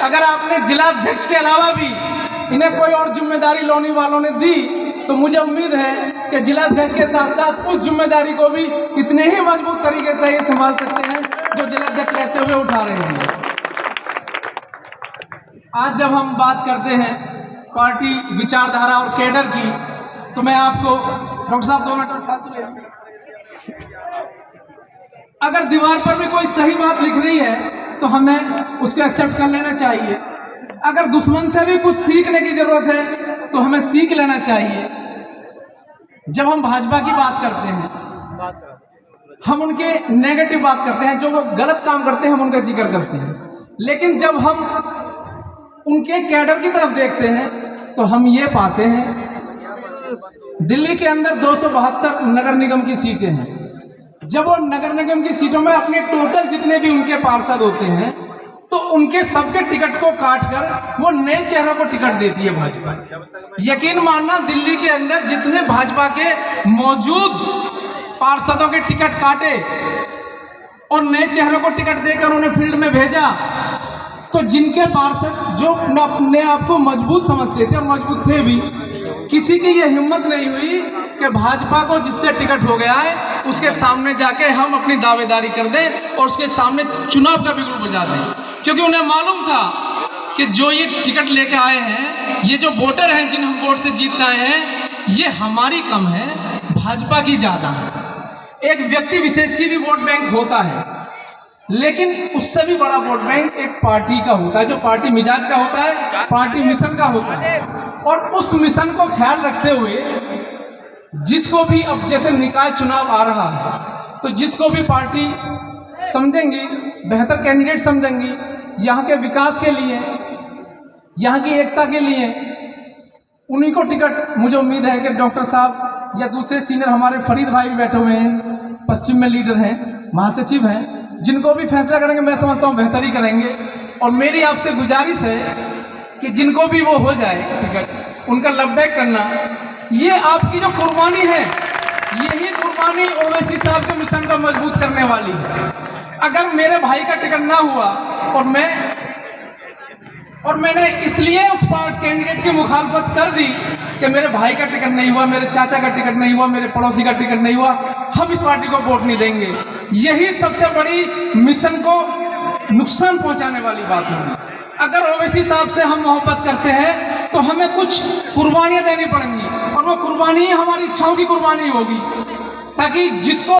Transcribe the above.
अगर आपने जिलाध्यक्ष के अलावा भी इन्हें कोई और जिम्मेदारी लोनी वालों ने दी तो मुझे उम्मीद है कि जिलाध्यक्ष के साथ साथ उस जिम्मेदारी को भी इतने ही मजबूत तरीके से ये संभाल सकते हैं जो जिलाध्यक्ष रहते हुए उठा रहे हैं। आज जब हम बात करते हैं पार्टी विचारधारा और कैडर की, तो मैं आपको डॉक्टर साहब 2 मिनट फालतू ले, अगर दीवार पर भी कोई सही बात लिख रही है तो हमें उसको एक्सेप्ट कर लेना चाहिए। अगर दुश्मन से भी कुछ सीखने की जरूरत है तो हमें सीख लेना चाहिए। जब हम भाजपा की बात करते हैं, हम उनके नेगेटिव बात करते हैं, जो वो गलत काम करते हैं हम उनका जिक्र करते हैं, लेकिन जब हम उनके कैडर की तरफ देखते हैं तो हम ये पाते हैं दिल्ली के अंदर 272 नगर निगम की सीटें हैं। जब वो नगर निगम की सीटों में अपने टोटल जितने भी उनके पार्षद होते हैं तो उनके सबके टिकट को काट कर वो नए चेहरों को टिकट देती है भाजपा। यकीन मानना, दिल्ली के अंदर जितने भाजपा के मौजूद पार्षदों के टिकट काटे और नए चेहरों को टिकट देकर उन्हें फील्ड में भेजा, तो जिनके पार्षद जो अपने आप को मजबूत समझते थे और मजबूत थे भी, किसी की यह हिम्मत नहीं हुई कि भाजपा को जिससे टिकट हो गया है उसके सामने जाके हम अपनी दावेदारी कर दें और उसके सामने चुनाव का बिगुल बजा दें, क्योंकि उन्हें मालूम था कि जो ये टिकट लेके आए हैं, ये जो वोटर हैं जिन हम वोट से जीत आए हैं, ये हमारी कम है, भाजपा की ज्यादा है। एक व्यक्ति विशेष की भी वोट बैंक होता है, लेकिन उससे भी बड़ा वोट बैंक एक पार्टी का होता है, जो पार्टी मिजाज का होता है, पार्टी मिशन का होता है। और उस मिशन को ख्याल रखते हुए जिसको भी, अब जैसे निकाय चुनाव आ रहा है तो जिसको भी पार्टी समझेंगी, बेहतर कैंडिडेट समझेंगी, यहाँ के विकास के लिए, यहाँ की एकता के लिए, उन्हीं को टिकट, मुझे उम्मीद है कि डॉक्टर साहब या दूसरे सीनियर हमारे फरीद भाई भी बैठे हुए हैं, पश्चिम में लीडर हैं, महासचिव हैं, जिनको भी फैसला करेंगे मैं समझता हूँ बेहतर ही करेंगे। और मेरी आपसे गुजारिश है कि जिनको भी वो हो जाए टिकट, उनका लबैक करना। ये आपकी जो कुर्बानी है, यही कुर्बानी ओवैसी साहब के मिशन को मजबूत करने वाली है। अगर मेरे भाई का टिकट ना हुआ और मैंने इसलिए उस कैंडिडेट की मुखालफत कर दी कि मेरे भाई का टिकट नहीं हुआ, मेरे चाचा का टिकट नहीं हुआ, मेरे पड़ोसी का टिकट नहीं हुआ, हम इस पार्टी को वोट नहीं देंगे, यही सबसे बड़ी मिशन को नुकसान पहुंचाने वाली बात होगी। अगर ओवैसी साहब से हम मोहब्बत करते हैं तो हमें कुछ कुर्बानियां देनी पड़ेंगी, और वो कुर्बानी हमारी इच्छाओं की कुर्बानी होगी, ताकि जिसको